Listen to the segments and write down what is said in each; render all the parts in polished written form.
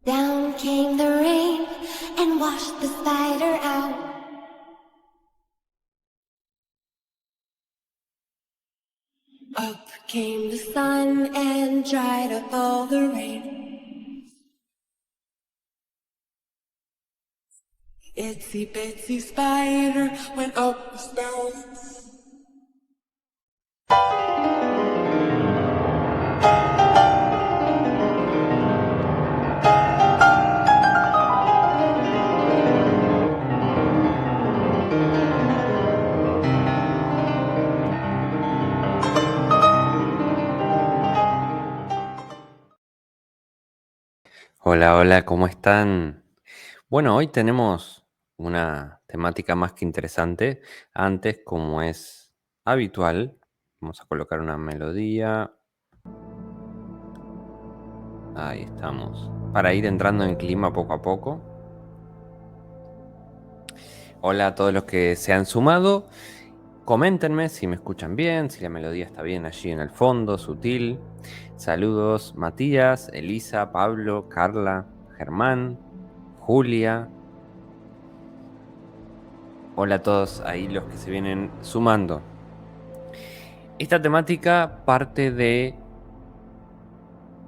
Down came the rain and washed the spider out. Up came the sun and dried up all the rain. Itsy bitsy spider went up the spout. Hola, hola, ¿cómo están? Bueno, hoy tenemos una temática más que interesante. Antes, como es habitual, vamos a colocar una melodía. Ahí estamos. Para ir entrando en clima poco a poco. Hola a todos los que se han sumado. Coméntenme si me escuchan bien, si la melodía está bien allí en el fondo, sutil. Saludos, Matías, Elisa, Pablo, Carla, Germán, Julia. Hola a todos ahí los que se vienen sumando. Esta temática parte de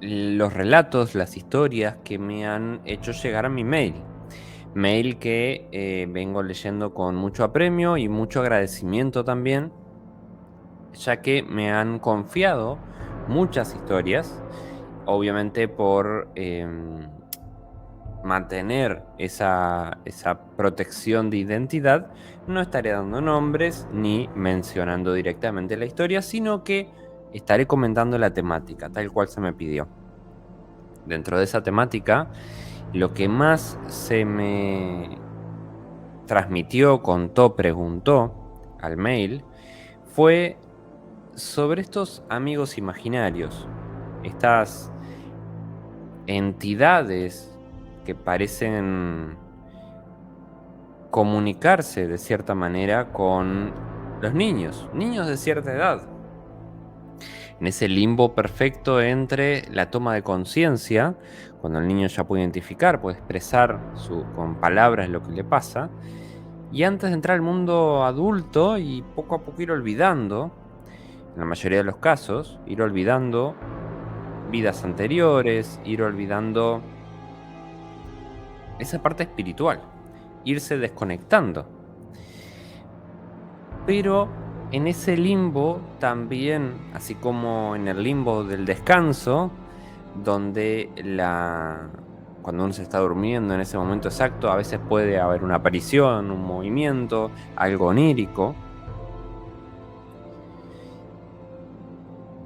los relatos, las historias que me han hecho llegar a mi mail. Mail que vengo leyendo con mucho apremio y mucho agradecimiento también, ya que me han confiado muchas historias, obviamente por mantener esa protección de identidad. No estaré dando nombres ni mencionando directamente la historia, sino que estaré comentando la temática, tal cual se me pidió. Dentro de esa temática, lo que más se me transmitió, contó, preguntó al mail fue sobre estos amigos imaginarios, estas entidades que parecen comunicarse de cierta manera con los niños de cierta edad, en ese limbo perfecto entre la toma de conciencia, cuando el niño ya puede identificar, puede expresar con palabras lo que le pasa, y antes de entrar al mundo adulto y poco a poco ir olvidando, en la mayoría de los casos, ir olvidando vidas anteriores, ir olvidando esa parte espiritual, irse desconectando. Pero en ese limbo también, así como en el limbo del descanso, donde cuando uno se está durmiendo en ese momento exacto, a veces puede haber una aparición, un movimiento, algo onírico.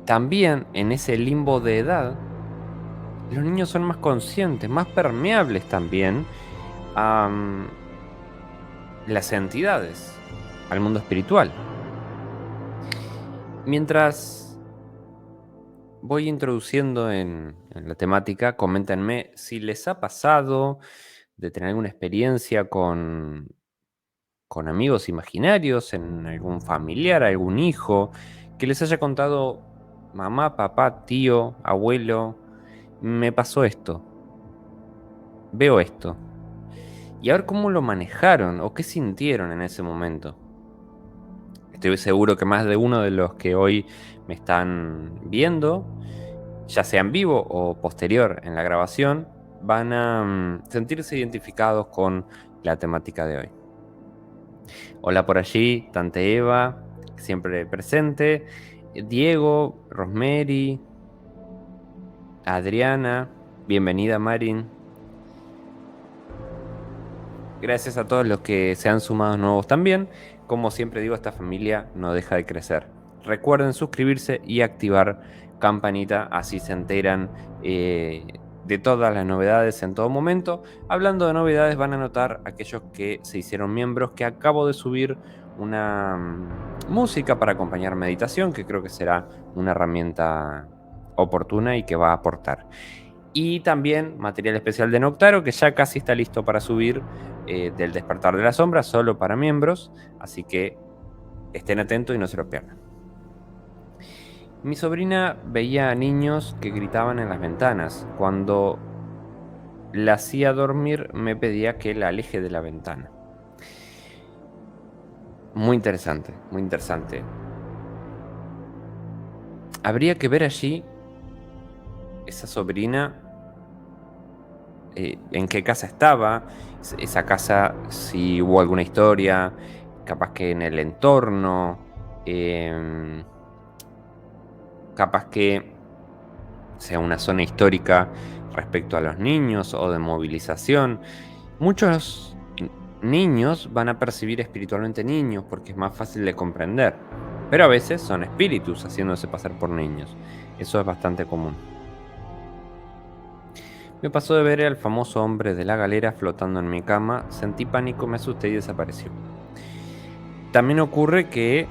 También en ese limbo de edad, los niños son más conscientes, más permeables también a las entidades, al mundo espiritual. Mientras voy introduciendo en la temática, coméntenme si les ha pasado de tener alguna experiencia con amigos imaginarios, en algún familiar, algún hijo, que les haya contado: mamá, papá, tío, abuelo, me pasó esto, veo esto. Y a ver cómo lo manejaron o qué sintieron en ese momento. Estoy seguro que más de uno de los que hoy me están viendo, ya sea en vivo o posterior en la grabación, van a sentirse identificados con la temática de hoy. Hola por allí, Tante Eva, siempre presente, Diego, Rosemary, Adriana, bienvenida Marin. Gracias a todos los que se han sumado nuevos también. Como siempre digo, esta familia no deja de crecer. Recuerden suscribirse y activar campanita, así se enteran de todas las novedades en todo momento. Hablando de novedades, van a notar aquellos que se hicieron miembros que acabo de subir una música para acompañar meditación, que creo que será una herramienta oportuna y que va a aportar. Y también material especial de Noctaro, que ya casi está listo para subir, del Despertar de la Sombra, solo para miembros, así que estén atentos y no se lo pierdan. Mi sobrina veía a niños que gritaban en las ventanas. Cuando la hacía dormir, me pedía que la aleje de la ventana. Muy interesante, muy interesante. Habría que ver allí esa sobrina, en qué casa estaba, esa casa, si hubo alguna historia, capaz que en el entorno, em, capaz que sea una zona histórica respecto a los niños o de movilización. Muchos niños van a percibir espiritualmente niños porque es más fácil de comprender, pero a veces son espíritus haciéndose pasar por niños. Eso es bastante común. Me pasó de ver al famoso hombre de la galera flotando en mi cama, sentí pánico, me asusté y desapareció. También ocurre que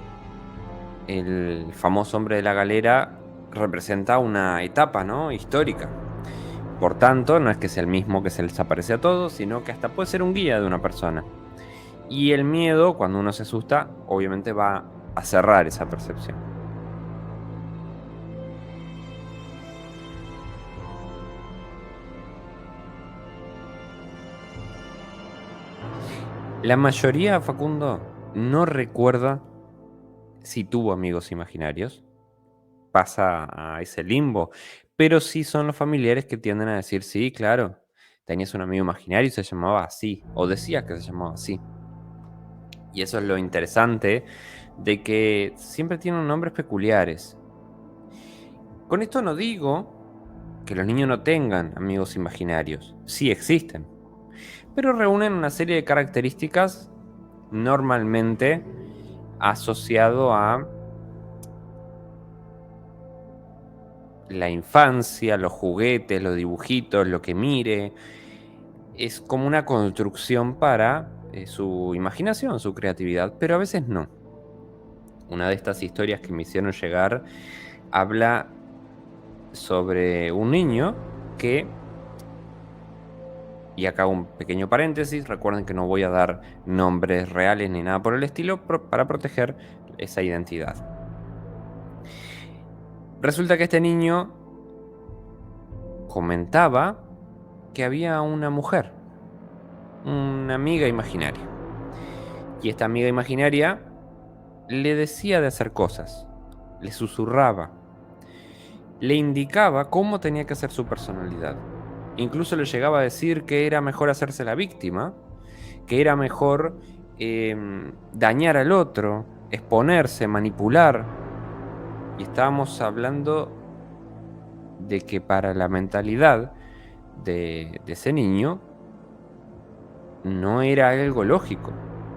el famoso hombre de la galera representa una etapa, ¿no?, histórica. Por tanto, no es que sea el mismo que se les aparece a todos, sino que hasta puede ser un guía de una persona. Y el miedo, cuando uno se asusta, obviamente va a cerrar esa percepción. La mayoría, Facundo, no recuerda si tuvo amigos imaginarios, pasa a ese limbo, pero sí son los familiares que tienden a decir, sí, claro, tenías un amigo imaginario y se llamaba así, o decía que se llamaba así. Y eso es lo interesante de que siempre tienen nombres peculiares. Con esto no digo que los niños no tengan amigos imaginarios, sí existen, pero reúnen una serie de características normalmente asociado a la infancia, los juguetes, los dibujitos, lo que mire. Es como una construcción para su imaginación, su creatividad, pero a veces no. Una de estas historias que me hicieron llegar habla sobre un niño que, y acá un pequeño paréntesis, recuerden que no voy a dar nombres reales ni nada por el estilo para proteger esa identidad. Resulta que este niño comentaba que había una mujer, una amiga imaginaria. Y esta amiga imaginaria le decía de hacer cosas, le susurraba, le indicaba cómo tenía que ser su personalidad. Incluso le llegaba a decir que era mejor hacerse la víctima, que era mejor dañar al otro, exponerse, manipular. Y estábamos hablando de que para la mentalidad de ese niño no era algo lógico.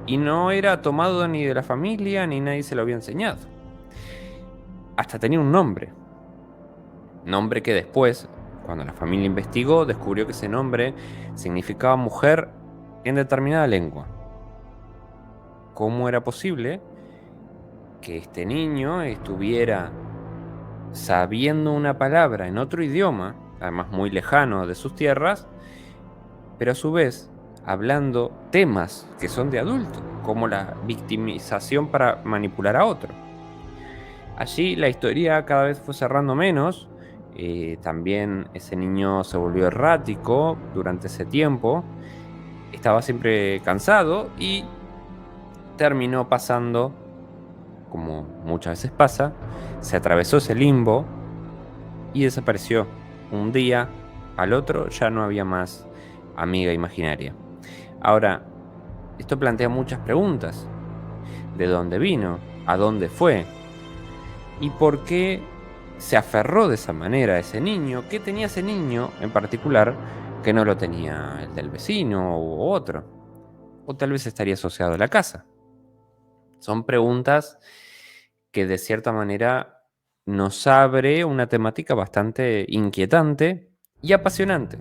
Y no era tomado ni de la familia, ni nadie se lo había enseñado. Hasta tenía un nombre. Nombre que después, cuando la familia investigó, descubrió que ese nombre significaba mujer en determinada lengua. ¿Cómo era posible que este niño estuviera sabiendo una palabra en otro idioma, además muy lejano de sus tierras, pero a su vez hablando temas que son de adulto, como la victimización para manipular a otro? Allí la historia cada vez fue cerrando menos. También ese niño se volvió errático durante ese tiempo. Estaba siempre cansado y terminó pasando, como muchas veces pasa, se atravesó ese limbo y desapareció. Un día al otro ya no había más amiga imaginaria. Ahora, esto plantea muchas preguntas. ¿De dónde vino? ¿A dónde fue? ¿Y por qué se aferró de esa manera a ese niño? ¿Qué tenía ese niño en particular que no lo tenía el del vecino u otro? O tal vez estaría asociado a la casa. Son preguntas que de cierta manera nos abre una temática bastante inquietante y apasionante.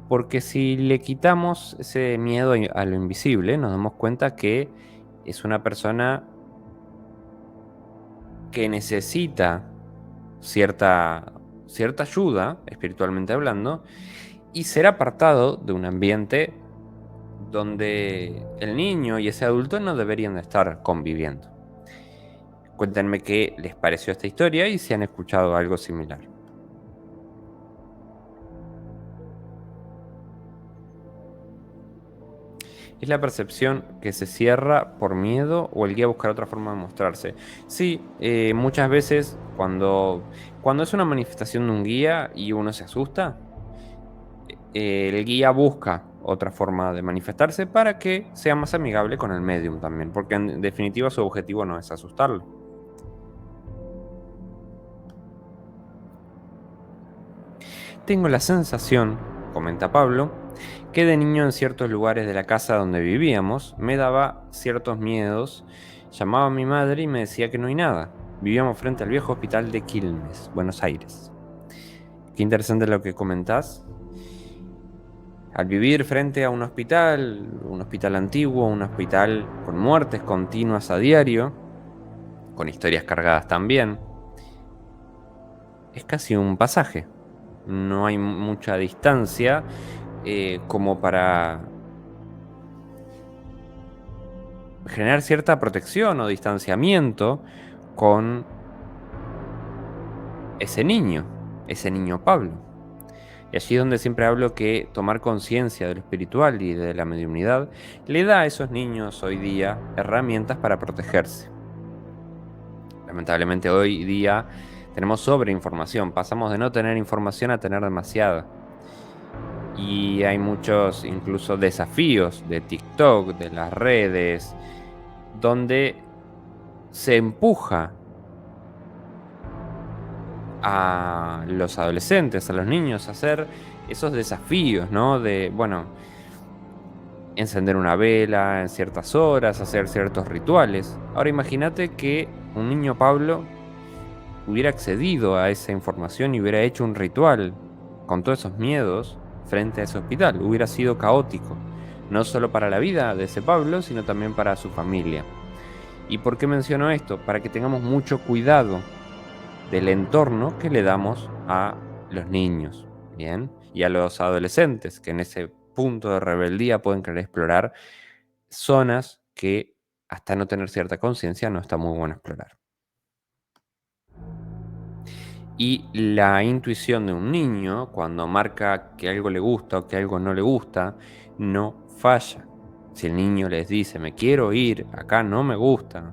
Porque si le quitamos ese miedo a lo invisible, nos damos cuenta que es una persona que necesita cierta, cierta ayuda, espiritualmente hablando, y ser apartado de un ambiente donde el niño y ese adulto no deberían de estar conviviendo. Cuéntenme qué les pareció esta historia y si han escuchado algo similar. ¿Es la percepción que se cierra por miedo o el guía buscar otra forma de mostrarse? Sí, muchas veces cuando es una manifestación de un guía y uno se asusta, el guía busca otra forma de manifestarse para que sea más amigable con el medium también, porque en definitiva su objetivo no es asustarlo. Tengo la sensación, comenta Pablo, que de niño en ciertos lugares de la casa donde vivíamos me daba ciertos miedos, llamaba a mi madre y me decía que no hay nada. Vivíamos frente al viejo hospital de Quilmes, Buenos Aires. Qué interesante lo que comentás. Al vivir frente a un hospital antiguo, un hospital con muertes continuas a diario, con historias cargadas también, es casi un pasaje. No hay mucha distancia como para generar cierta protección o distanciamiento con ese niño Pablo. Y allí es donde siempre hablo que tomar conciencia de lo espiritual y de la mediunidad le da a esos niños hoy día herramientas para protegerse. Lamentablemente hoy día tenemos sobreinformación, pasamos de no tener información a tener demasiada. Y hay muchos incluso desafíos de TikTok, de las redes, donde se empuja a los adolescentes, a los niños, a hacer esos desafíos, ¿no? De, bueno, encender una vela en ciertas horas, hacer ciertos rituales. Ahora imagínate que un niño Pablo hubiera accedido a esa información y hubiera hecho un ritual con todos esos miedos frente a ese hospital. Hubiera sido caótico, no solo para la vida de ese Pablo, sino también para su familia. ¿Y por qué menciono esto? Para que tengamos mucho cuidado del entorno que le damos a los niños, ¿bien? Y a los adolescentes, que en ese punto de rebeldía pueden querer explorar zonas que hasta no tener cierta conciencia no está muy bueno explorar. Y la intuición de un niño, cuando marca que algo le gusta o que algo no le gusta, no falla. Si el niño les dice, me quiero ir, acá no me gusta,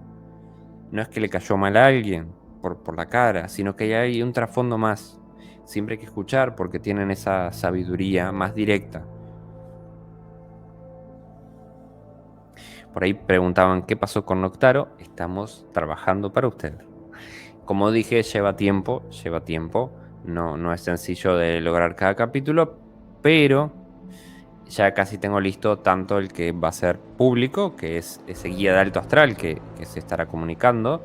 no es que le cayó mal a alguien por la cara, sino que hay un trasfondo más. Siempre hay que escuchar porque tienen esa sabiduría más directa. Por ahí preguntaban qué pasó con Noctaro. Estamos trabajando para usted. Como dije, lleva tiempo. No es sencillo de lograr cada capítulo, pero ya casi tengo listo tanto el que va a ser público, que es ese guía de alto astral que se estará comunicando,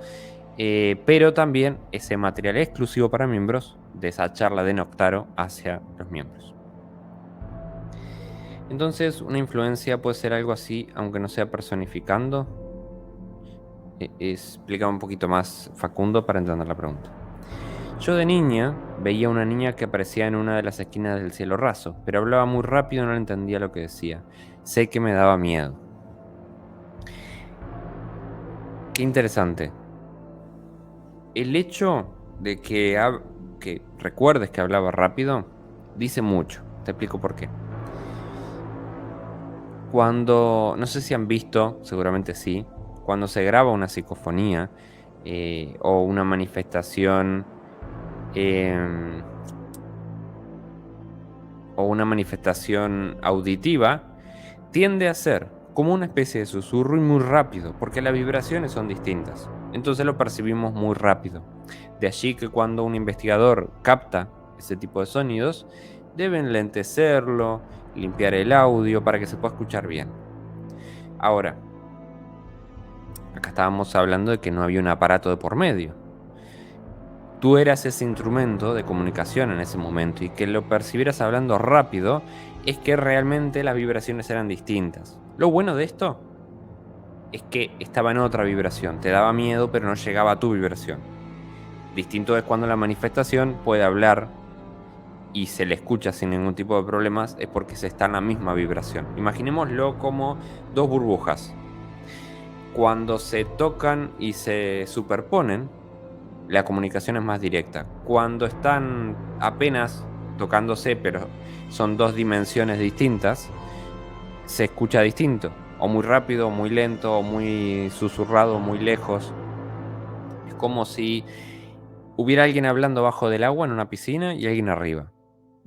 pero también ese material exclusivo para miembros de esa charla de Noctaro hacia los miembros. Entonces, una influencia puede ser algo así, aunque no sea personificando. Explica un poquito más, Facundo, para entender la pregunta. Yo de niña veía una niña que aparecía en una de las esquinas del cielo raso, pero hablaba muy rápido y no le entendía lo que decía. Sé que me daba miedo. Qué interesante. El hecho de que recuerdes que hablaba rápido dice mucho. Te explico por qué. No sé si han visto, seguramente sí, cuando se graba una psicofonía o una manifestación em, auditiva, tiende a ser como una especie de susurro y muy rápido, porque las vibraciones son distintas. Entonces lo percibimos muy rápido. De allí que cuando un investigador capta ese tipo de sonidos, debe enlentecerlo, limpiar el audio para que se pueda escuchar bien. Ahora, acá estábamos hablando de que no había un aparato de por medio. Tú eras ese instrumento de comunicación en ese momento y que lo percibieras hablando rápido es que realmente las vibraciones eran distintas. Lo bueno de esto es que estaba en otra vibración, te daba miedo pero no llegaba a tu vibración. Distinto es cuando la manifestación puede hablar y se le escucha sin ningún tipo de problemas, es porque se está en la misma vibración. Imaginémoslo como dos burbujas. Cuando se tocan y se superponen, la comunicación es más directa. Cuando están apenas tocándose, pero son dos dimensiones distintas, se escucha distinto. o muy rápido, o muy lento, o muy susurrado, muy lejos. Es como si hubiera alguien hablando bajo del agua en una piscina y alguien arriba.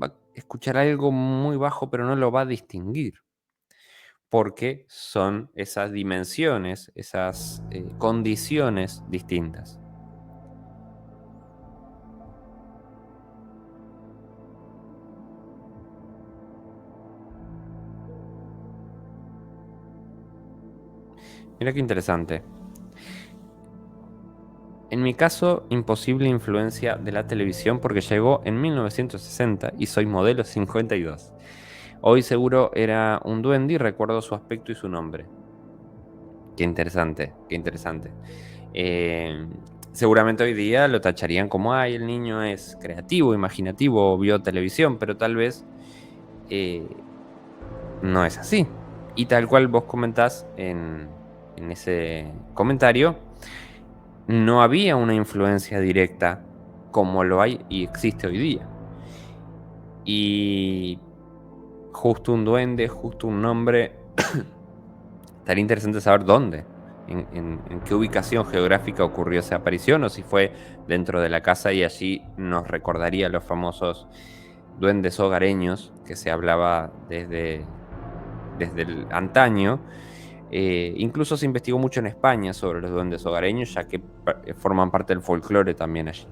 Va a escuchar algo muy bajo, pero no lo va a distinguir, porque son esas dimensiones, esas condiciones distintas. Mira qué interesante. En mi caso, imposible influencia de la televisión porque llegó en 1960 y soy modelo 52. Hoy seguro era un duende y recuerdo su aspecto y su nombre. Qué interesante, qué interesante. Eh, Seguramente hoy día lo tacharían como, ay, el niño es creativo, imaginativo, vio televisión, pero tal vez no es así. Y tal cual vos comentás en ese comentario, no había una influencia directa como lo hay y existe hoy día. Y justo un duende, justo un nombre, estaría interesante saber dónde, en qué ubicación geográfica ocurrió esa aparición o si fue dentro de la casa y allí nos recordaría los famosos duendes hogareños que se hablaba desde el antaño. Incluso se investigó mucho en España sobre los duendes hogareños, ya que forman parte del folclore también allí.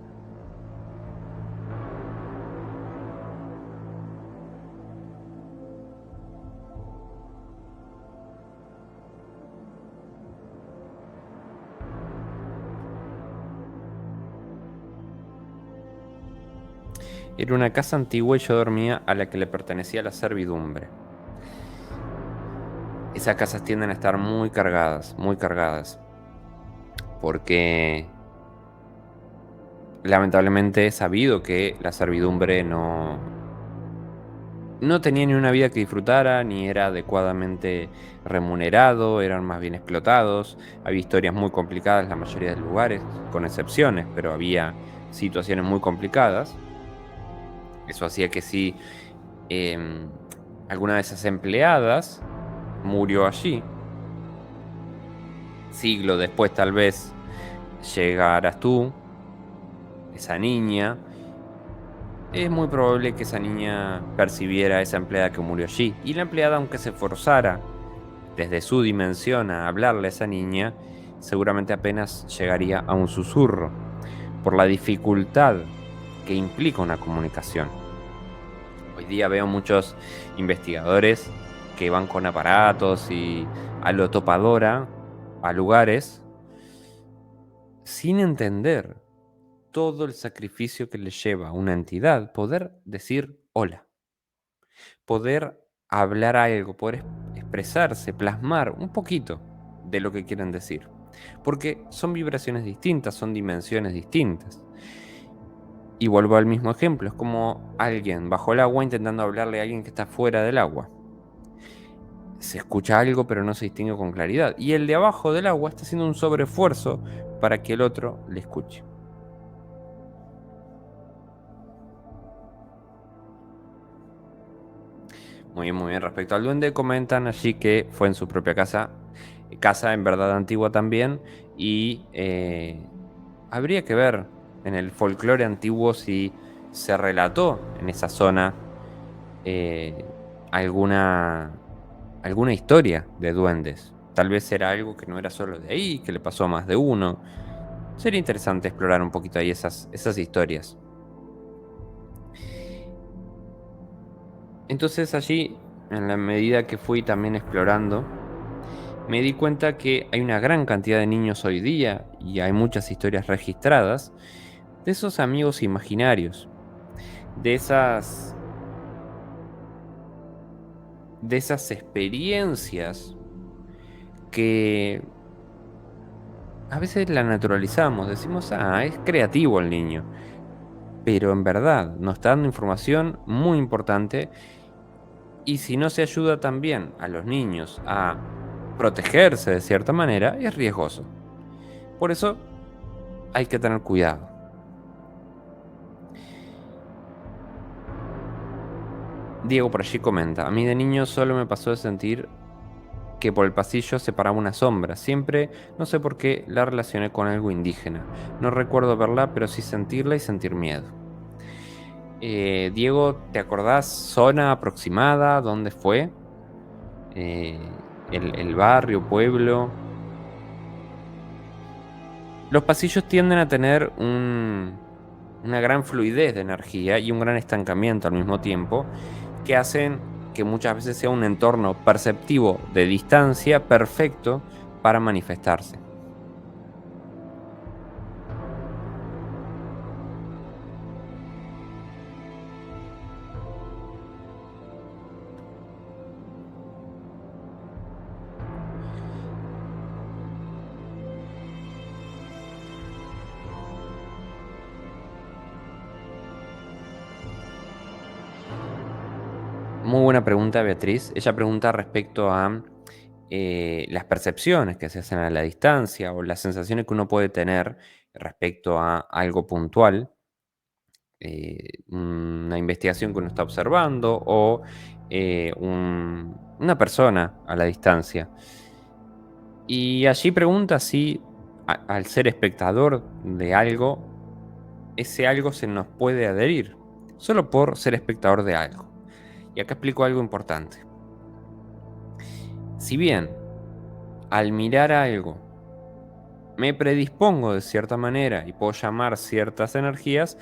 Era una casa antigua y yo dormía a la que le pertenecía la servidumbre. Esas casas tienden a estar muy cargadas, porque lamentablemente he sabido que la servidumbre no tenía ni una vida que disfrutara, ni era adecuadamente remunerado, eran más bien explotados. Había historias muy complicadas en la mayoría de los lugares, con excepciones, pero había situaciones muy complicadas. Eso hacía que si em, alguna de esas empleadas murió allí, siglo después tal vez llegaras tú, esa niña, es muy probable que esa niña percibiera a esa empleada que murió allí. Y la empleada, aunque se forzara desde su dimensión a hablarle a esa niña, seguramente apenas llegaría a un susurro, por la dificultad que implica una comunicación. Hoy día veo muchos investigadores que van con aparatos y a lo topadora a lugares sin entender todo el sacrificio que le lleva a una entidad poder decir hola, poder hablar algo, poder expresarse, plasmar un poquito de lo que quieren decir. Porque son vibraciones distintas, son dimensiones distintas. Y vuelvo al mismo ejemplo, es como alguien bajo el agua intentando hablarle a alguien que está fuera del agua. Se escucha algo pero no se distingue con claridad. Y el de abajo del agua está haciendo un sobreesfuerzo para que el otro le escuche. Muy bien, muy bien. Respecto al duende, comentan allí que fue en su propia casa, casa en verdad antigua también, y habría que ver en el folclore antiguo si se relató en esa zona eh, alguna, alguna historia de duendes. Tal vez era algo que no era solo de ahí, que le pasó a más de uno. Sería interesante explorar un poquito ahí esas historias. Entonces allí, en la medida que fui también explorando, me di cuenta que hay una gran cantidad de niños hoy día y hay muchas historias registradas de esos amigos imaginarios, de esas experiencias que a veces la naturalizamos, decimos, ah, es creativo el niño, pero en verdad nos está dando información muy importante y si no se ayuda también a los niños a protegerse de cierta manera, es riesgoso. Por eso hay que tener cuidado. Diego por allí comenta, a mí de niño solo me pasó de sentir que por el pasillo se paraba una sombra. Siempre, no sé por qué, la relacioné con algo indígena. No recuerdo verla, pero sí sentirla y sentir miedo. Diego, ¿te acordás zona aproximada? ¿Dónde fue? El barrio, pueblo. Los pasillos tienden a tener una gran fluidez de energía y un gran estancamiento al mismo tiempo, que hacen que muchas veces sea un entorno perceptivo de distancia perfecto para manifestarse. Muy buena pregunta, Beatriz. Ella pregunta respecto a las percepciones que se hacen a la distancia o las sensaciones que uno puede tener respecto a algo puntual, una investigación que uno está observando o una persona a la distancia. Y allí pregunta si al ser espectador de algo, ese algo se nos puede adherir, solo por ser espectador de algo. Y acá explico algo importante. Si bien al mirar algo me predispongo de cierta manera y puedo llamar ciertas energías,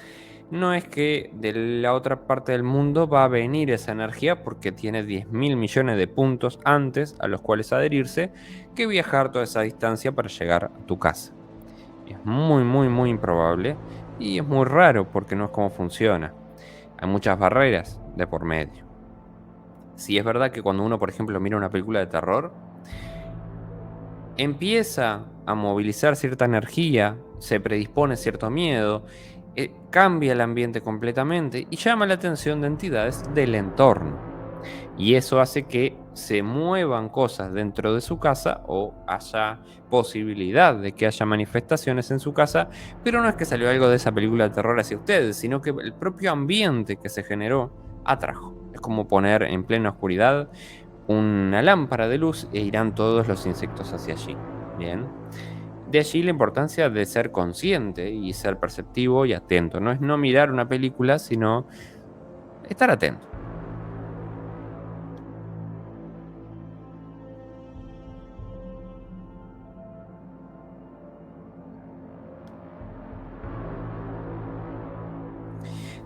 no es que de la otra parte del mundo va a venir esa energía porque tiene 10.000 millones de puntos antes a los cuales adherirse que viajar toda esa distancia para llegar a tu casa. Es muy, muy, muy improbable y es muy raro porque no es como funciona. Hay muchas barreras de por medio. Si es verdad que cuando uno, por ejemplo, mira una película de terror, empieza a movilizar cierta energía, se predispone cierto miedo, cambia el ambiente completamente y llama la atención de entidades del entorno. Y eso hace que se muevan cosas dentro de su casa o haya posibilidad de que haya manifestaciones en su casa, pero no es que salió algo de esa película de terror hacia ustedes, sino que el propio ambiente que se generó atrajo. Es como poner en plena oscuridad una lámpara de luz e irán todos los insectos hacia allí. Bien. De allí la importancia de ser consciente y ser perceptivo y atento. No es no mirar una película, sino estar atento.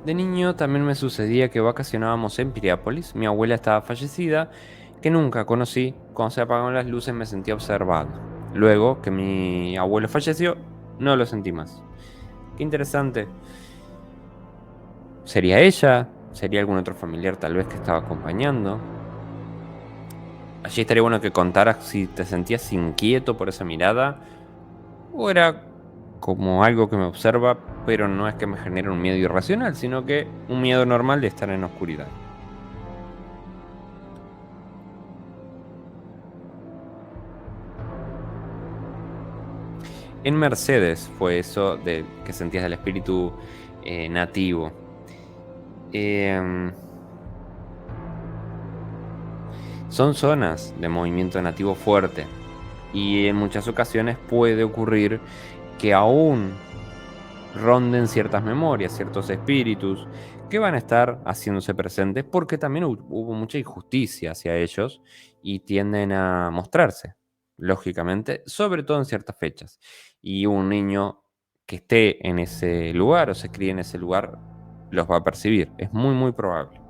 De niño también me sucedía que vacacionábamos en Piriápolis. Mi abuela estaba fallecida, que nunca conocí. Cuando se apagaron las luces me sentí observado. Luego que mi abuelo falleció, no lo sentí más. Qué interesante. ¿Sería ella? ¿Sería algún otro familiar tal vez que estaba acompañando? Allí estaría bueno que contaras si te sentías inquieto por esa mirada o era como algo que me observa, pero no es que me genere un miedo irracional, sino que un miedo normal de estar en la oscuridad. En Mercedes fue eso de que sentías el espíritu nativo. Em, Son zonas de movimiento nativo fuerte y en muchas ocasiones puede ocurrir que aún ronden ciertas memorias, ciertos espíritus que van a estar haciéndose presentes porque también hubo mucha injusticia hacia ellos y tienden a mostrarse, lógicamente, sobre todo en ciertas fechas. Y un niño que esté en ese lugar o se críe en ese lugar los va a percibir. Es muy, muy probable.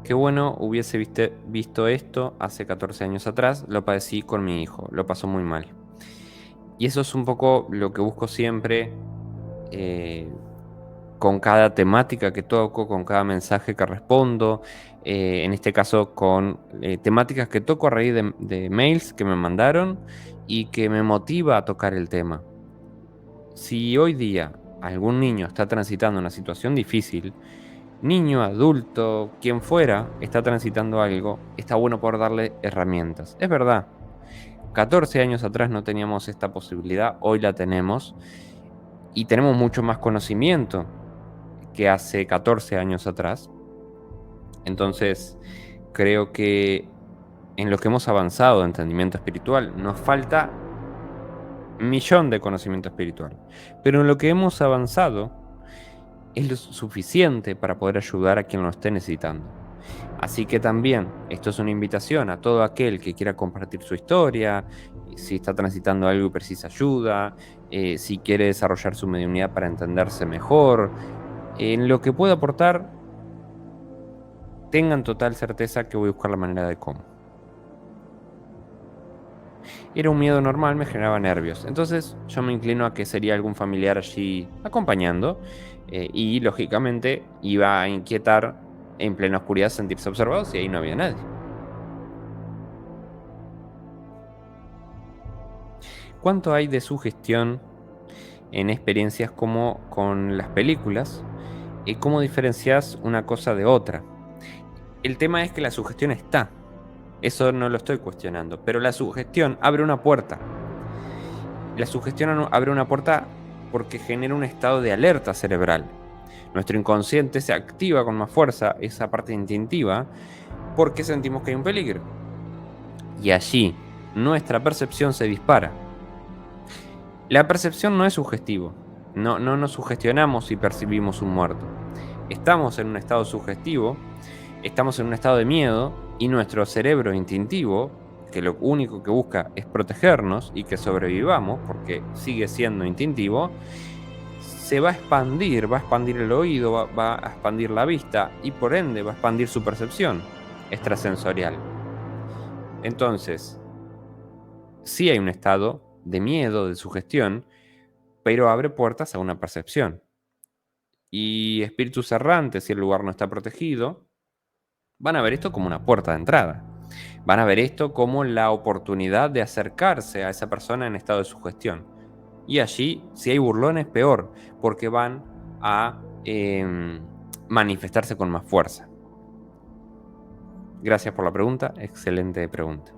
Qué bueno hubiese visto esto hace 14 años atrás, lo padecí con mi hijo, lo pasó muy mal. Y eso es un poco lo que busco siempre eh, con cada temática que toco, con cada mensaje que respondo, en este caso con temáticas que toco a raíz de mails que me mandaron y que me motiva a tocar el tema. Si hoy día algún niño está transitando una situación difícil, niño, adulto, quien fuera, está transitando algo, está bueno poder darle herramientas. Es verdad, 14 años atrás no teníamos esta posibilidad, hoy la tenemos y tenemos mucho más conocimiento que hace 14 años atrás. Entonces, creo que en lo que hemos avanzado de entendimiento espiritual, nos falta un millón de conocimiento espiritual. Pero en lo que hemos avanzado es lo suficiente para poder ayudar a quien lo esté necesitando. Así que también esto es una invitación a todo aquel que quiera compartir su historia, si está transitando algo y precisa ayuda, si quiere desarrollar su mediunidad para entenderse mejor, en lo que pueda aportar, tengan total certeza que voy a buscar la manera de cómo. Era un miedo normal, me generaba nervios. Entonces yo me inclino a que sería algún familiar allí acompañando y lógicamente iba a inquietar en plena oscuridad sentirse observados y ahí no había nadie. ¿Cuánto hay de sugestión en experiencias como con las películas? ¿Cómo diferencias una cosa de otra? El tema es que la sugestión está. Eso no lo estoy cuestionando, pero la sugestión abre una puerta. La sugestión abre una puerta porque genera un estado de alerta cerebral. Nuestro inconsciente se activa con más fuerza, esa parte instintiva, porque sentimos que hay un peligro. Y allí nuestra percepción se dispara. La percepción no es sugestivo. No nos sugestionamos si percibimos un muerto. Estamos en un estado sugestivo, estamos en un estado de miedo y nuestro cerebro instintivo, que lo único que busca es protegernos y que sobrevivamos, porque sigue siendo instintivo, se va a expandir el oído, va a expandir la vista y por ende va a expandir su percepción extrasensorial. Entonces, sí hay un estado de miedo, de sugestión, pero abre puertas a una percepción. Y espíritus errantes, si el lugar no está protegido, van a ver esto como una puerta de entrada. Van a ver esto como la oportunidad de acercarse a esa persona en estado de sugestión. Y allí, si hay burlones, peor, porque van a manifestarse con más fuerza. Gracias por la pregunta, excelente pregunta.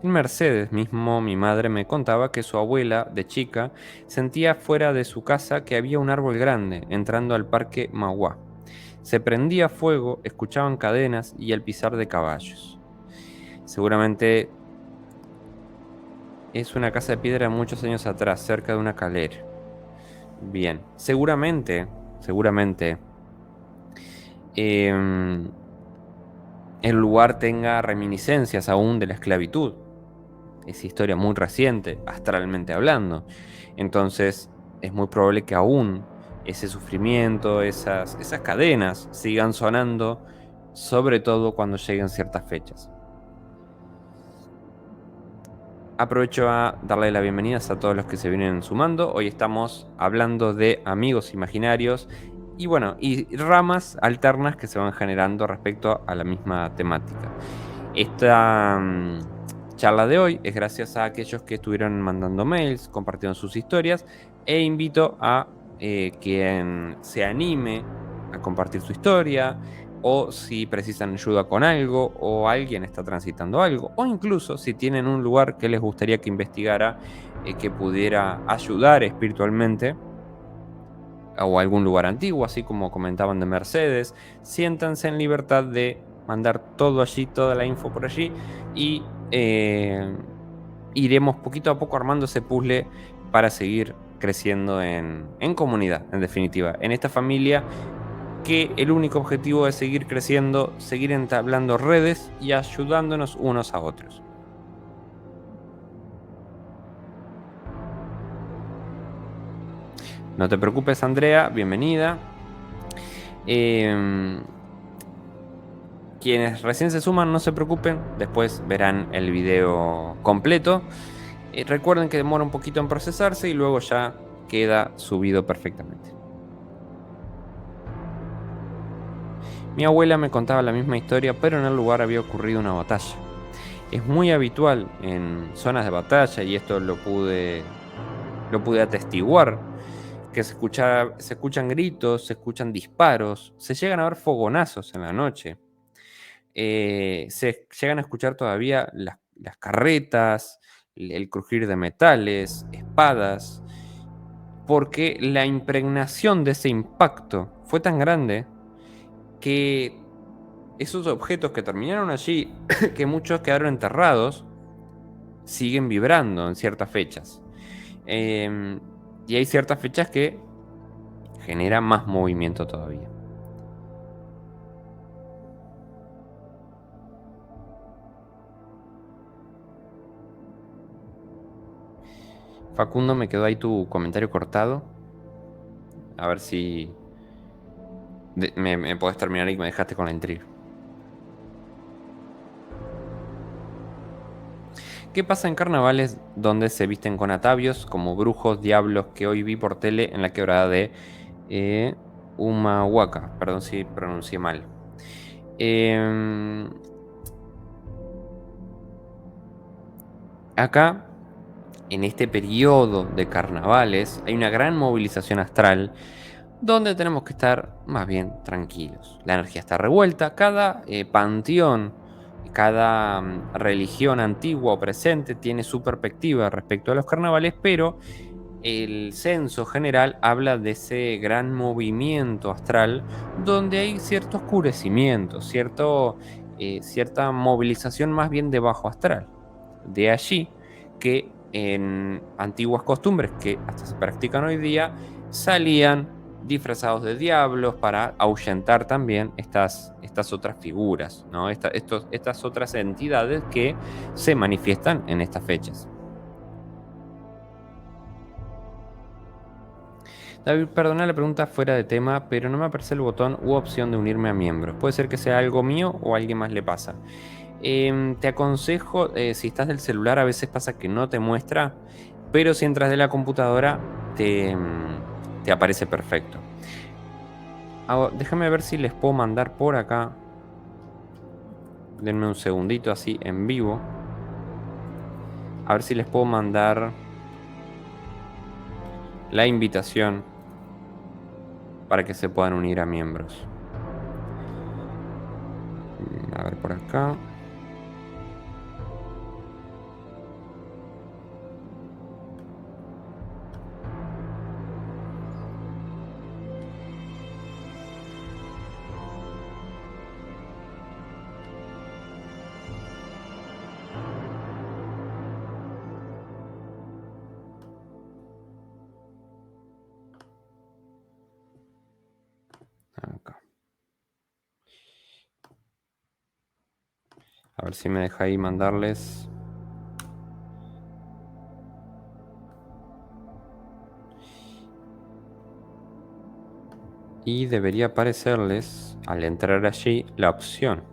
En Mercedes mismo, mi madre me contaba que su abuela, de chica, sentía fuera de su casa que había un árbol grande entrando al parque Mauá. Se prendía fuego, escuchaban cadenas y el pisar de caballos. Seguramente es una casa de piedra de muchos años atrás, cerca de una calera. Bien, seguramente, el lugar tenga reminiscencias aún de la esclavitud. Es historia muy reciente, astralmente hablando. Entonces, es muy probable que aún ese sufrimiento, esas cadenas sigan sonando, sobre todo cuando lleguen ciertas fechas. Aprovecho a darle las bienvenidas a todos los que se vienen sumando. Hoy estamos hablando de amigos imaginarios y bueno, y ramas alternas que se van generando respecto a la misma temática. Esta charla de hoy es gracias a aquellos que estuvieron mandando mails, compartieron sus historias e invito a quien se anime a compartir su historia o si precisan ayuda con algo o alguien está transitando algo o incluso si tienen un lugar que les gustaría que investigara que pudiera ayudar espiritualmente o algún lugar antiguo, así como comentaban de Mercedes, siéntanse en libertad de mandar todo allí, toda la info por allí y iremos poquito a poco armando ese puzzle para seguir creciendo en comunidad, en definitiva, en esta familia que el único objetivo es seguir creciendo, seguir entablando redes y ayudándonos unos a otros. No te preocupes, Andrea, bienvenida. Quienes recién se suman, no se preocupen, después verán el video completo. Recuerden que demora un poquito en procesarse y luego ya queda subido perfectamente. Mi abuela me contaba la misma historia, pero en el lugar había ocurrido una batalla. Es muy habitual en zonas de batalla, y esto lo pude atestiguar, que se escuchan gritos, se escuchan disparos, se llegan a ver fogonazos en la noche. Se llegan a escuchar todavía las carretas, el crujir de metales, espadas, porque la impregnación de ese impacto fue tan grande que esos objetos que terminaron allí, que muchos quedaron enterrados, siguen vibrando en ciertas fechas. Y hay ciertas fechas que generan más movimiento todavía. Facundo, me quedó ahí tu comentario cortado. A ver si me podés terminar y me dejaste con la intriga. ¿Qué pasa en carnavales donde se visten con atavios como brujos, diablos, que hoy vi por tele en la quebrada de Humahuaca? Perdón si pronuncié mal. Acá, en este periodo de carnavales, hay una gran movilización astral donde tenemos que estar más bien tranquilos. La energía está revuelta, cada panteón, cada religión antigua o presente tiene su perspectiva respecto a los carnavales, pero el censo general habla de ese gran movimiento astral donde hay cierto oscurecimiento, cierta movilización más bien de bajo astral. De allí que en antiguas costumbres que hasta se practican hoy día, salían disfrazados de diablos para ahuyentar también estas otras figuras, ¿no? Estas otras entidades que se manifiestan en estas fechas. David, perdona la pregunta fuera de tema, pero no me aparece el botón u opción de unirme a miembros. Puede ser que sea algo mío o a alguien más le pasa. Te aconsejo, si estás del celular, a veces pasa que no te muestra, pero si entras de la computadora, te aparece perfecto. Ahora, déjame ver si les puedo mandar por acá. Denme un segundito así en vivo. A ver si les puedo mandar la invitación para que se puedan unir a miembros. A ver por acá. Acá. A ver si me deja ahí mandarles. Y debería aparecerles al entrar allí la opción.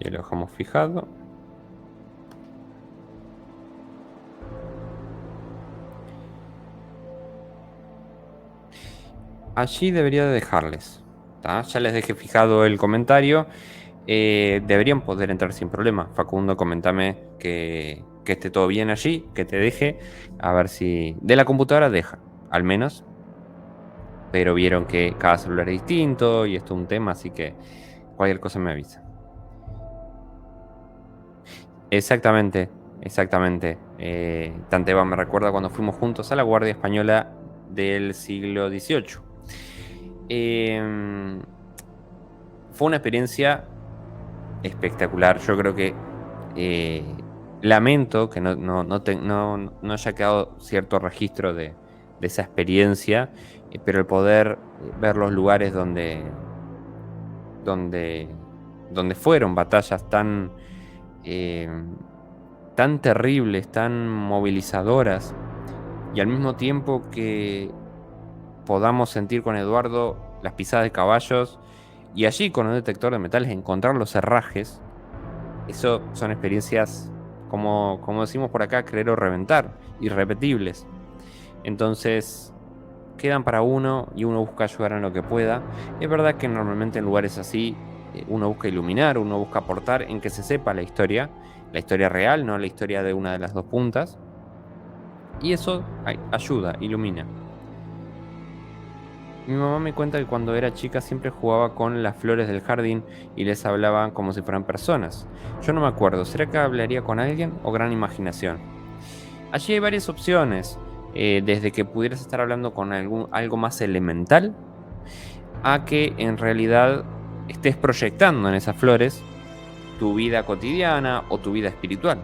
Y lo dejamos fijado. Allí debería de dejarles. ¿Tá? Ya les dejé fijado el comentario. Deberían poder entrar sin problema. Facundo, comentame que esté todo bien allí, que te deje. A ver si... De la computadora deja, al menos. Pero vieron que cada celular es distinto y esto es un tema, así que cualquier cosa me avisa. Exactamente, exactamente. Tanteva me recuerda cuando fuimos juntos a la Guardia Española del siglo XVIII. Fue una experiencia espectacular. Yo creo que lamento que no haya quedado cierto registro de esa experiencia, pero el poder ver los lugares donde fueron batallas tan terribles, tan movilizadoras, y al mismo tiempo que podamos sentir con Eduardo las pisadas de caballos y allí con un detector de metales encontrar los herrajes, eso son experiencias, como decimos por acá, creer o reventar, irrepetibles. Entonces, quedan para uno y uno busca ayudar en lo que pueda. Es verdad que normalmente en lugares así uno busca iluminar, uno busca aportar en que se sepa la historia real, no la historia de una de las dos puntas. Y eso ayuda, ilumina. Mi mamá me cuenta que cuando era chica siempre jugaba con las flores del jardín y les hablaba como si fueran personas. Yo no me acuerdo, ¿será que hablaría con alguien o gran imaginación? Allí hay varias opciones, desde que pudieras estar hablando con algo más elemental a que en realidad estés proyectando en esas flores tu vida cotidiana o tu vida espiritual.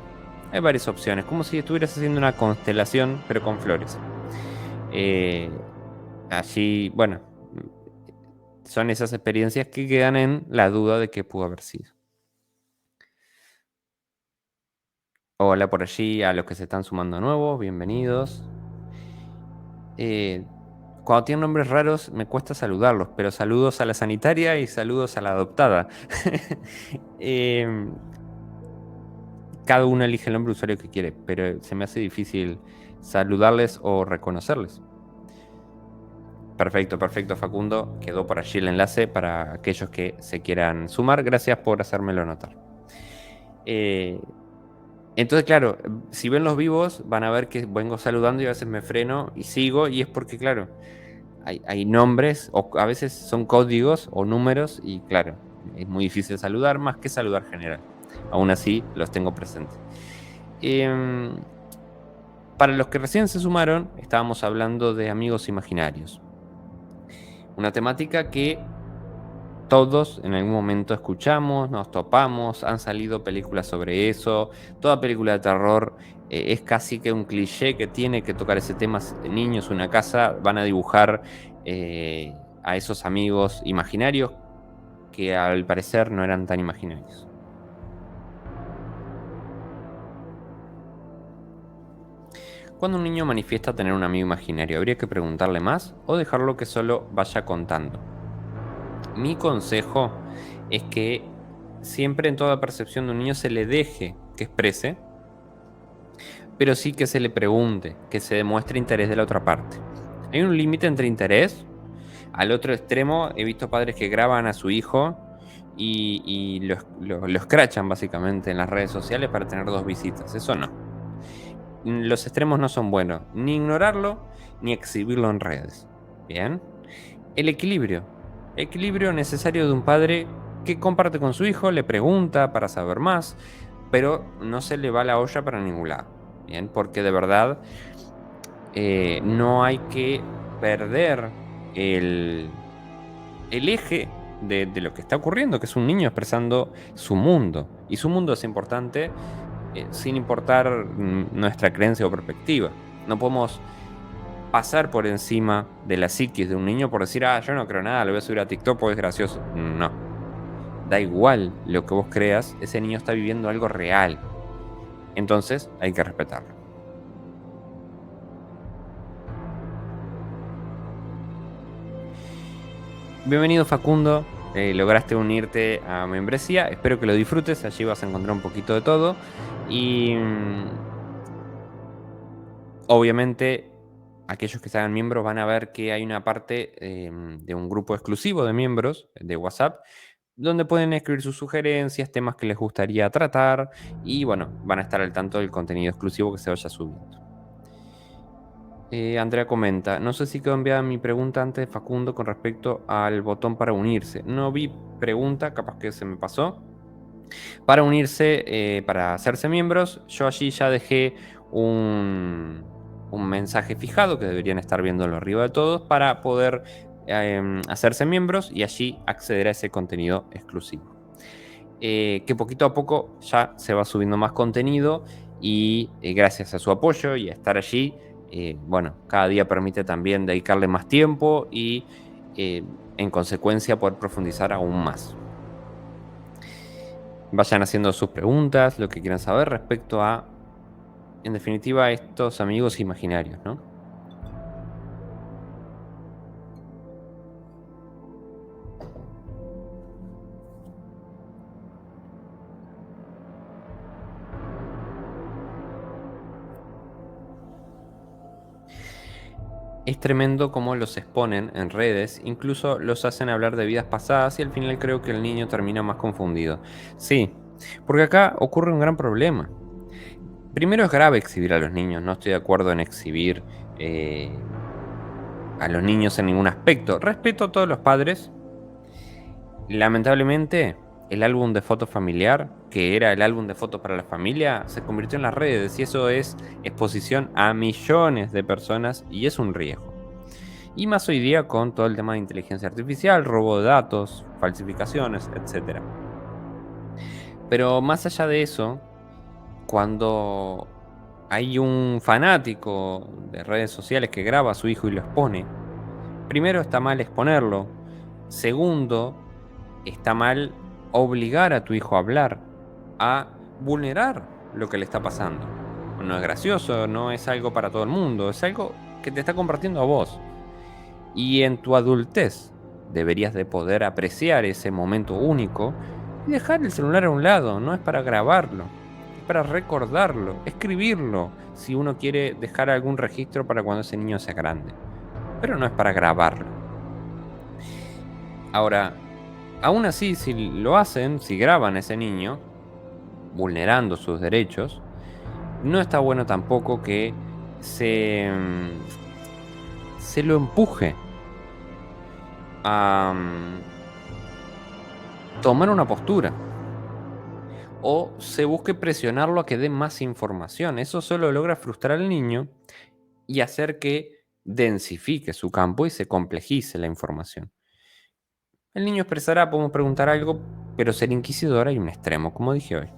Hay varias opciones, como si estuvieras haciendo una constelación, pero con flores. Eh, Allí, bueno, son esas experiencias que quedan en la duda de qué pudo haber sido. Hola por allí a los que se están sumando nuevos, bienvenidos. Eh, Cuando tienen nombres raros me cuesta saludarlos, pero saludos a la sanitaria y saludos a la adoptada. Em, Cada uno elige el nombre de usuario que quiere, pero se me hace difícil saludarles o reconocerles. Perfecto, perfecto, Facundo. Quedó por allí el enlace para aquellos que se quieran sumar. Gracias por hacérmelo notar. Entonces, claro, si ven los vivos, van a ver que vengo saludando y a veces me freno y sigo, y es porque, claro, hay nombres, o a veces son códigos o números, y claro, es muy difícil saludar, más que saludar general. Aún así, los tengo presentes. Em, para los que recién se sumaron, estábamos hablando de amigos imaginarios. Una temática que todos en algún momento escuchamos, nos topamos, han salido películas sobre eso. Toda película de terror es casi que un cliché que tiene que tocar ese tema. Niños, una casa, van a dibujar a esos amigos imaginarios que al parecer no eran tan imaginarios. Cuando un niño manifiesta tener un amigo imaginario, ¿habría que preguntarle más o dejarlo que solo vaya contando? Mi consejo es que siempre en toda percepción de un niño se le deje que exprese, pero sí que se le pregunte, que se demuestre interés de la otra parte. Hay un límite entre interés. Al otro extremo he visto padres que graban a su hijo y lo escrachan básicamente en las redes sociales para tener 2 visitas. Eso no. Los extremos no son buenos. Ni ignorarlo, ni exhibirlo en redes. Bien. El equilibrio. Equilibrio necesario de un padre que comparte con su hijo, le pregunta para saber más, pero no se le va la olla para ningún lado. Bien, porque de verdad no hay que perder el eje de lo que está ocurriendo, que es un niño expresando su mundo. Y su mundo es importante sin importar nuestra creencia o perspectiva. No podemos pasar por encima de la psiquis de un niño por decir, yo no creo nada, lo voy a subir a TikTok porque es gracioso. No. Da igual lo que vos creas, ese niño está viviendo algo real. Entonces hay que respetarlo. Bienvenido, Facundo. Lograste unirte a membresía. Espero que lo disfrutes. Allí vas a encontrar un poquito de todo. Y obviamente, aquellos que se hagan miembros van a ver que hay una parte de un grupo exclusivo de miembros de WhatsApp donde pueden escribir sus sugerencias, temas que les gustaría tratar y bueno, van a estar al tanto del contenido exclusivo que se vaya subiendo. Andrea comenta, no sé si quedó enviada mi pregunta antes de Facundo con respecto al botón para unirse. No vi pregunta, capaz que se me pasó. Para unirse, para hacerse miembros, yo allí ya dejé un mensaje fijado que deberían estar viéndolo arriba de todos para poder hacerse miembros y allí acceder a ese contenido exclusivo. Que poquito a poco ya se va subiendo más contenido y gracias a su apoyo y a estar allí, bueno, cada día permite también dedicarle más tiempo y en consecuencia poder profundizar aún más. Vayan haciendo sus preguntas, lo que quieran saber respecto a, en definitiva, estos amigos imaginarios, ¿no? Es tremendo cómo los exponen en redes, incluso los hacen hablar de vidas pasadas y al final creo que el niño termina más confundido. Sí, porque acá ocurre un gran problema. Primero es grave exhibir a los niños, no estoy de acuerdo en exhibir a los niños en ningún aspecto. Respeto a todos los padres. Lamentablemente, el álbum de fotos familiar, que era el álbum de fotos para la familia, se convirtió en las redes y eso es exposición a millones de personas y es un riesgo. Y más hoy día con todo el tema de inteligencia artificial, robo de datos, falsificaciones, etcétera. Pero más allá de eso, cuando hay un fanático de redes sociales que graba a su hijo y lo expone, primero está mal exponerlo. Segundo, está mal obligar a tu hijo a hablar, a vulnerar lo que le está pasando. No es gracioso, no es algo para todo el mundo, es algo que te está compartiendo a vos. Y en tu adultez deberías de poder apreciar ese momento único y dejar el celular a un lado. No es para grabarlo, es para recordarlo, escribirlo, si uno quiere dejar algún registro para cuando ese niño sea grande. Pero no es para grabarlo. Ahora, aún así, si lo hacen, si graban a ese niño, vulnerando sus derechos, no está bueno tampoco que se lo empuje a tomar una postura o se busque presionarlo a que dé más información. Eso solo logra frustrar al niño y hacer que densifique su campo y se complejice la información. El niño expresará, podemos preguntar algo, pero ser inquisidor hay un extremo, como dije hoy.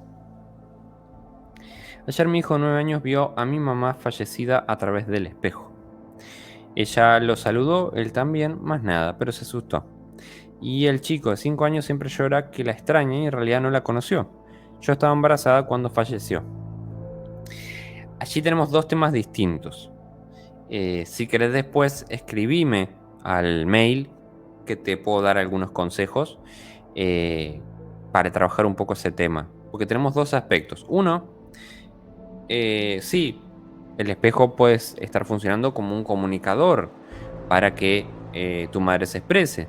Ayer mi hijo de 9 años vio a mi mamá fallecida a través del espejo. Ella lo saludó, él también, más nada, pero se asustó. Y el chico de 5 años siempre llora que la extraña y en realidad no la conoció. Yo estaba embarazada cuando falleció. Allí tenemos dos temas distintos. Si querés después escribime al mail que te puedo dar algunos consejos para trabajar un poco ese tema. Porque tenemos dos aspectos. Uno, sí, el espejo puede estar funcionando como un comunicador para que tu madre se exprese.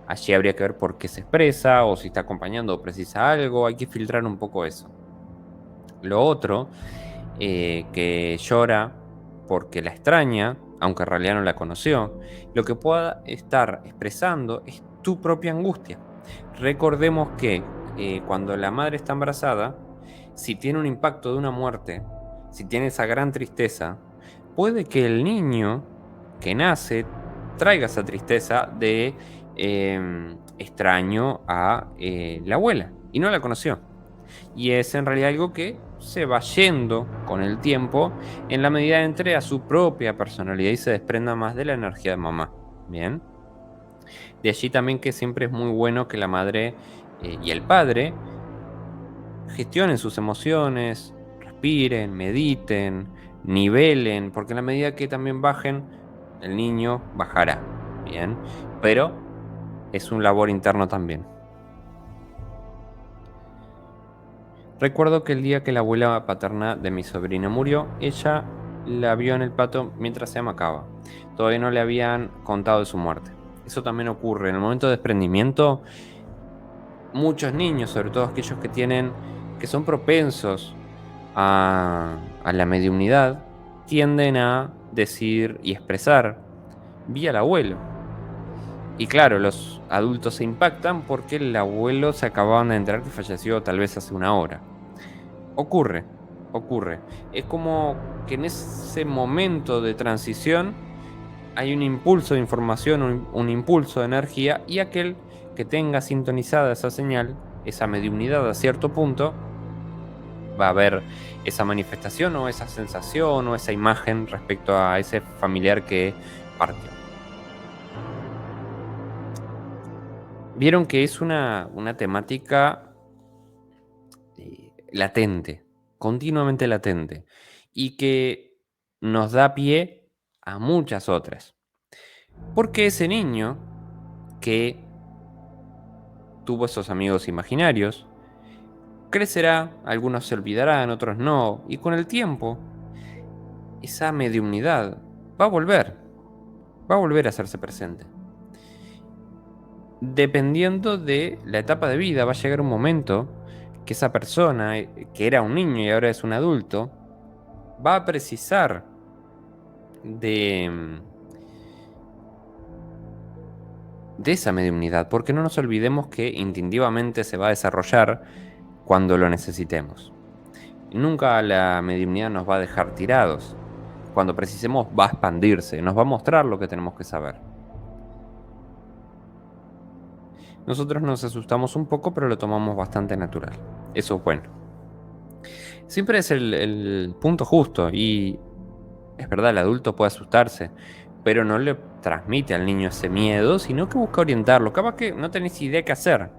Allí habría que ver por qué se expresa o si está acompañando o precisa algo. Hay que filtrar un poco eso. Lo otro, que llora porque la extraña, aunque en realidad no la conoció, lo que pueda estar expresando es tu propia angustia. Recordemos que cuando la madre está embarazada, si tiene un impacto de una muerte, si tiene esa gran tristeza, puede que el niño que nace traiga esa tristeza de extraño a la abuela y no la conoció. Y es en realidad algo que se va yendo con el tiempo en la medida que entre a su propia personalidad y se desprenda más de la energía de mamá. Bien. De allí también que siempre es muy bueno que la madre y el padre gestionen sus emociones, respiren, mediten, nivelen, porque en la medida que también bajen, el niño bajará. Bien. Pero es un labor interno también. Recuerdo que el día que la abuela paterna de mi sobrina murió, ella la vio en el patio mientras se amacaba. Todavía no le habían contado de su muerte. Eso también ocurre. En el momento de desprendimiento, muchos niños, sobre todo aquellos que son propensos a la mediunidad, tienden a decir y expresar, vi al abuelo. Y claro, los adultos se impactan porque el abuelo se acababan de enterar que falleció tal vez hace una hora. Ocurre, ocurre. Es como que en ese momento de transición hay un impulso de información, un impulso de energía, y aquel que tenga sintonizada esa señal, esa mediunidad a cierto punto, va a ver esa manifestación o esa sensación o esa imagen respecto a ese familiar que partió. Vieron que es una temática latente, continuamente latente, y que nos da pie a muchas otras. Porque ese niño que tuvo esos amigos imaginarios, crecerá, algunos se olvidarán, otros no, y con el tiempo, esa mediunidad va a volver. va a volver a hacerse presente. Dependiendo de la etapa de vida, va a llegar un momento que esa persona, que era un niño y ahora es un adulto, va a precisar de, de esa mediunidad, porque no nos olvidemos que instintivamente se va a desarrollar cuando lo necesitemos. Nunca la mediunidad nos va a dejar tirados. Cuando precisemos va a expandirse, nos va a mostrar lo que tenemos que saber. Nosotros nos asustamos un poco, pero lo tomamos bastante natural. Eso es bueno. Siempre es el punto justo y es verdad, el adulto puede asustarse, pero no le transmite al niño ese miedo, sino que busca orientarlo. Capaz que no tenés idea qué hacer,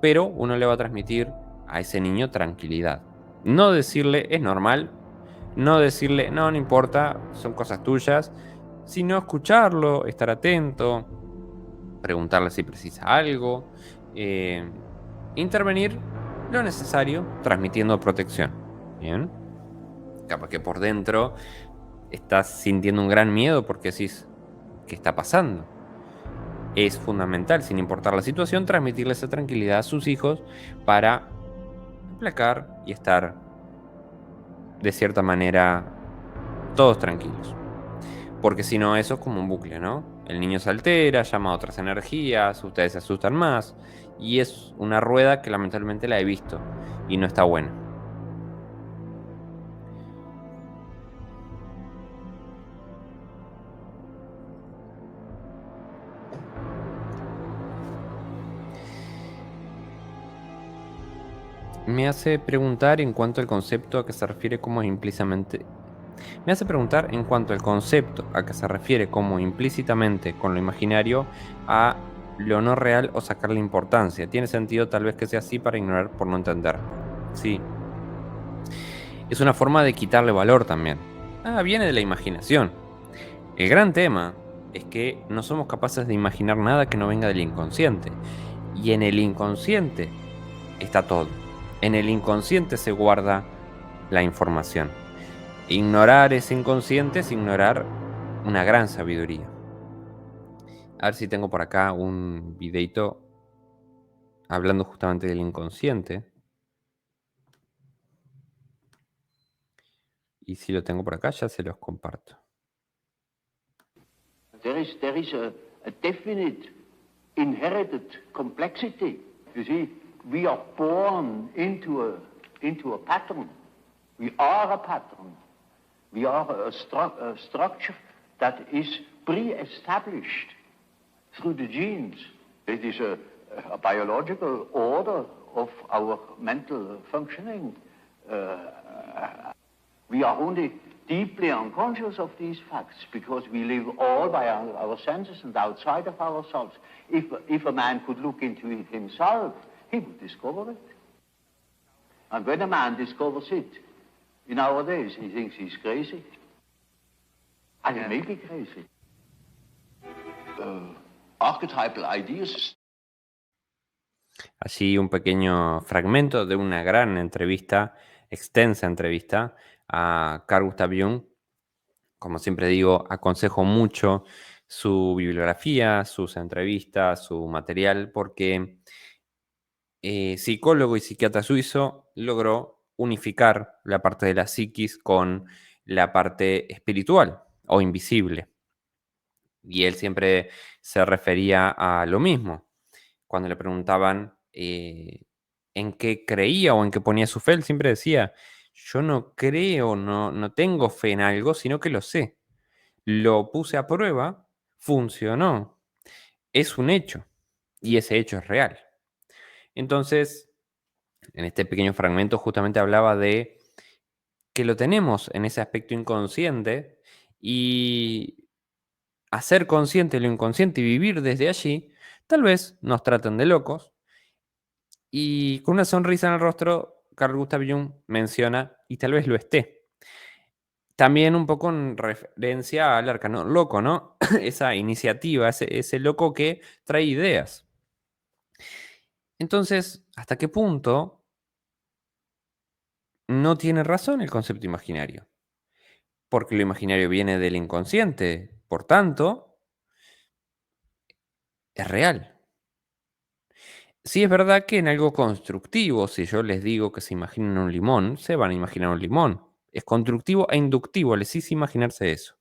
pero uno le va a transmitir a ese niño tranquilidad. No decirle es normal, no decirle no, no importa, son cosas tuyas, sino escucharlo, estar atento, preguntarle si precisa algo, eh, intervenir lo necesario, transmitiendo protección. Bien, capaz que por dentro estás sintiendo un gran miedo porque decís, ¿qué está pasando? Es fundamental, sin importar la situación, transmitirle esa tranquilidad a sus hijos para aplacar y estar de cierta manera todos tranquilos. Porque si no, eso es como un bucle, ¿no? El niño se altera, llama a otras energías, ustedes se asustan más, y es una rueda que lamentablemente la he visto y no está buena. Me hace preguntar en cuanto al concepto a que se refiere como implícitamente. Me hace preguntar en cuanto al concepto a que se refiere como implícitamente con lo imaginario a lo no real o sacarle importancia. Tiene sentido tal vez que sea así para ignorar por no entender. Sí, es una forma de quitarle valor también. Ah, viene de la imaginación. El gran tema es que no somos capaces de imaginar nada que no venga del inconsciente. Y en el inconsciente está todo. En el inconsciente se guarda la información. Ignorar ese inconsciente es ignorar una gran sabiduría. A ver si tengo por acá un videito hablando justamente del inconsciente. Y si lo tengo por acá, ya se los comparto. There is a definite inherited complexity. You see, we are born into a pattern. We are a pattern. We are a structure that is pre-established through the genes. It is a biological order of our mental functioning. We are only deeply unconscious of these facts because we live all by our senses and outside of ourselves. If a man could look into it himself, he would discover it. And when a man discovers it, in our days, he thinks he's crazy. And he may be crazy. Archetypal ideas. Allí un pequeño fragmento de una gran entrevista, extensa entrevista a Carl Gustav Jung. Como siempre digo, aconsejo mucho su bibliografía, sus entrevistas, su material, porque psicólogo y psiquiatra suizo logró unificar la parte de la psiquis con la parte espiritual o invisible. Y él siempre se refería a lo mismo. Cuando le preguntaban en qué creía o en qué ponía su fe, él siempre decía, yo no creo, no tengo fe en algo, sino que lo sé. Lo puse a prueba, funcionó, es un hecho y ese hecho es real. Entonces, en este pequeño fragmento justamente hablaba de que lo tenemos en ese aspecto inconsciente y hacer consciente lo inconsciente y vivir desde allí, tal vez nos traten de locos. Y con una sonrisa en el rostro, Carl Gustav Jung menciona, y tal vez lo esté. También un poco en referencia al arcano loco, ¿no? Esa iniciativa, ese loco que trae ideas. Entonces, ¿hasta qué punto no tiene razón el concepto imaginario? Porque lo imaginario viene del inconsciente. Por tanto, es real. Sí es verdad que en algo constructivo, si yo les digo que se imaginen un limón, se van a imaginar un limón. Es constructivo e inductivo, les hice imaginarse eso.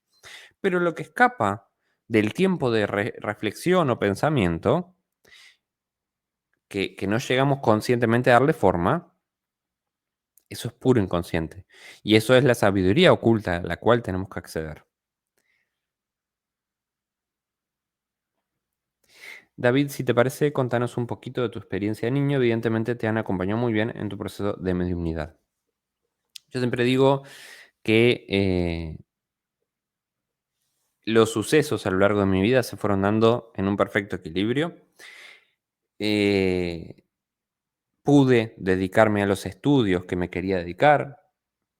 Pero lo que escapa del tiempo de reflexión o pensamiento, que no llegamos conscientemente a darle forma, eso es puro inconsciente. Y eso es la sabiduría oculta a la cual tenemos que acceder. David, si te parece, contanos un poquito de tu experiencia de niño. Evidentemente te han acompañado muy bien en tu proceso de mediunidad. Yo siempre digo que los sucesos a lo largo de mi vida se fueron dando en un perfecto equilibrio. Pude dedicarme a los estudios que me quería dedicar,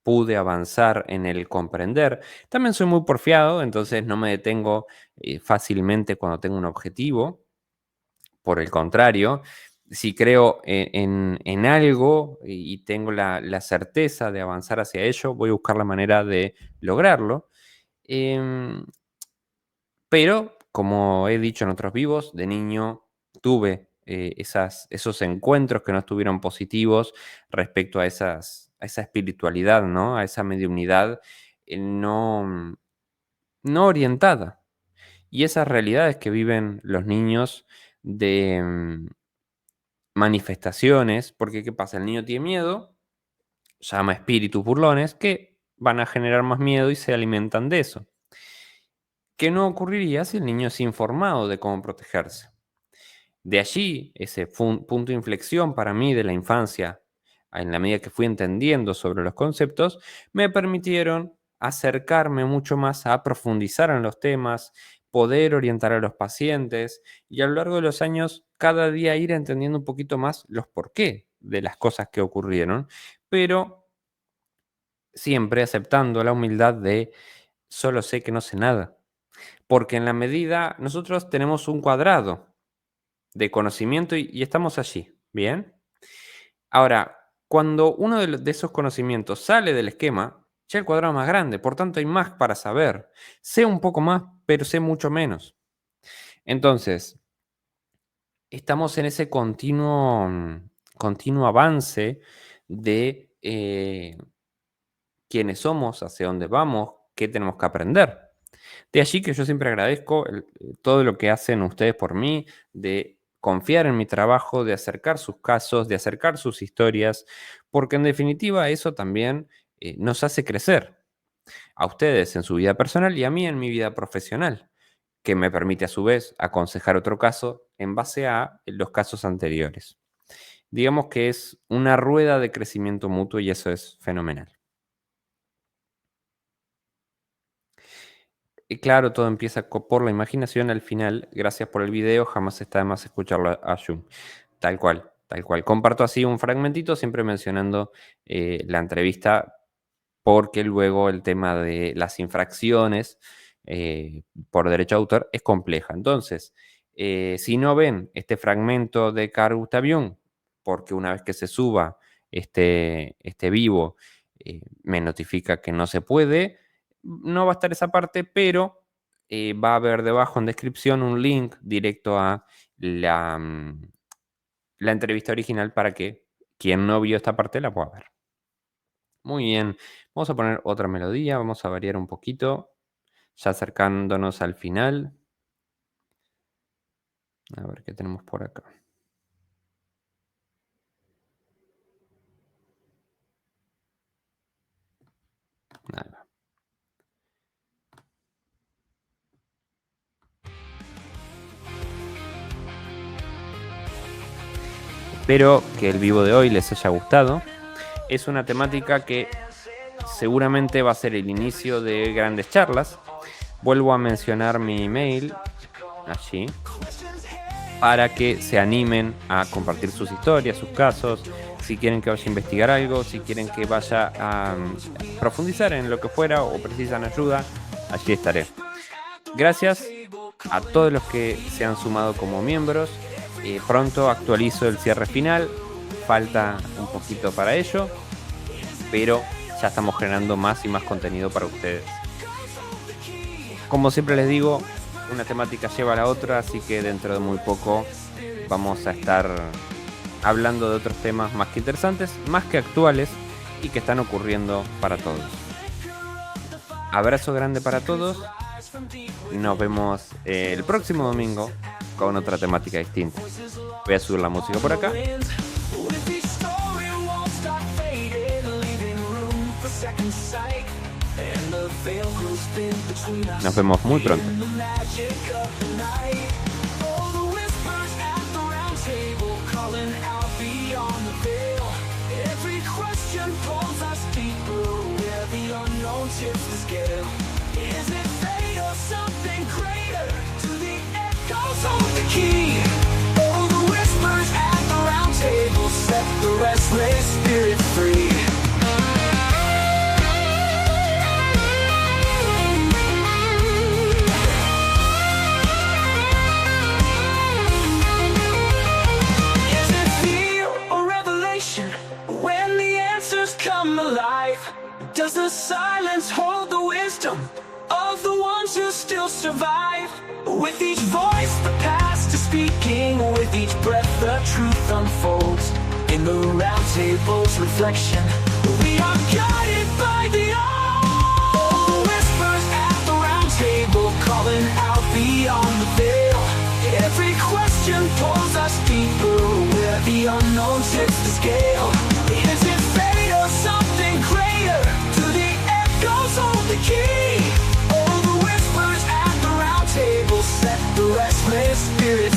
pude avanzar en el comprender. También soy muy porfiado, entonces no me detengo fácilmente cuando tengo un objetivo. Por el contrario, si creo en algo y tengo la certeza de avanzar hacia ello, voy a buscar la manera de lograrlo. Em, pero, como he dicho en otros vivos, de niño tuve esos encuentros que no estuvieron positivos respecto a esa espiritualidad, ¿no? A esa mediunidad no orientada. Y esas realidades que viven los niños de manifestaciones, porque ¿qué pasa? El niño tiene miedo, llama espíritus burlones que van a generar más miedo y se alimentan de eso. ¿Qué no ocurriría si el niño es informado de cómo protegerse? De allí, ese punto de inflexión para mí de la infancia, en la medida que fui entendiendo sobre los conceptos, me permitieron acercarme mucho más a profundizar en los temas, poder orientar a los pacientes y a lo largo de los años cada día ir entendiendo un poquito más los por qué de las cosas que ocurrieron, pero siempre aceptando la humildad de solo sé que no sé nada. Porque en la medida, nosotros tenemos un cuadrado de conocimiento y estamos allí, ¿bien? Ahora, cuando uno de esos conocimientos sale del esquema, ya el cuadrado es más grande, por tanto hay más para saber. Sé un poco más, pero sé mucho menos. Entonces, estamos en ese continuo avance de quiénes somos, hacia dónde vamos, qué tenemos que aprender. De allí que yo siempre agradezco todo lo que hacen ustedes por mí, de confiar en mi trabajo, de acercar sus casos, de acercar sus historias, porque en definitiva eso también nos hace crecer, a ustedes en su vida personal y a mí en mi vida profesional, que me permite a su vez aconsejar otro caso en base a los casos anteriores. Digamos que es una rueda de crecimiento mutuo y eso es fenomenal. Y claro, todo empieza por la imaginación. Al final, gracias por el video, jamás está de más escucharlo a Jung. Tal cual, tal cual. Comparto así un fragmentito, siempre mencionando la entrevista, porque luego el tema de las infracciones por derecho de autor es compleja. Entonces, si no ven este fragmento de Carl Gustav Jung, porque una vez que se suba este vivo, me notifica que no se puede, no va a estar esa parte, pero va a haber debajo en descripción un link directo a la entrevista original para que quien no vio esta parte la pueda ver. Muy bien, vamos a poner otra melodía, vamos a variar un poquito, ya acercándonos al final. A ver qué tenemos por acá. Ahí va. Espero que el vivo de hoy les haya gustado. Es una temática que seguramente va a ser el inicio de grandes charlas. Vuelvo a mencionar mi email allí para que se animen a compartir sus historias, sus casos, si quieren que vaya a investigar algo, si quieren que vaya a profundizar en lo que fuera o precisan ayuda, allí estaré. Gracias a todos los que se han sumado como miembros. Pronto actualizo el cierre final, falta un poquito para ello, pero ya estamos generando más y más contenido para ustedes. Como siempre les digo, una temática lleva a la otra, así que dentro de muy poco vamos a estar hablando de otros temas más que interesantes, más que actuales y que están ocurriendo para todos. Abrazo grande para todos. Nos vemos el próximo domingo con otra temática distinta. Voy a subir la música por acá. Nos vemos muy pronto. Set the restless spirit free. Is it fear or revelation when the answers come alive? Does the silence hold the wisdom of the ones who still survive? With each voice the past is speaking, with each breath the truth unfolds. In the round table's reflection, we are guided by the all whispers at the round table, calling out beyond the veil. Every question pulls us deeper, where the unknown tips the scale. Is it fate or something greater? To the echoes hold the key. All the whispers at the round table set the restless spirit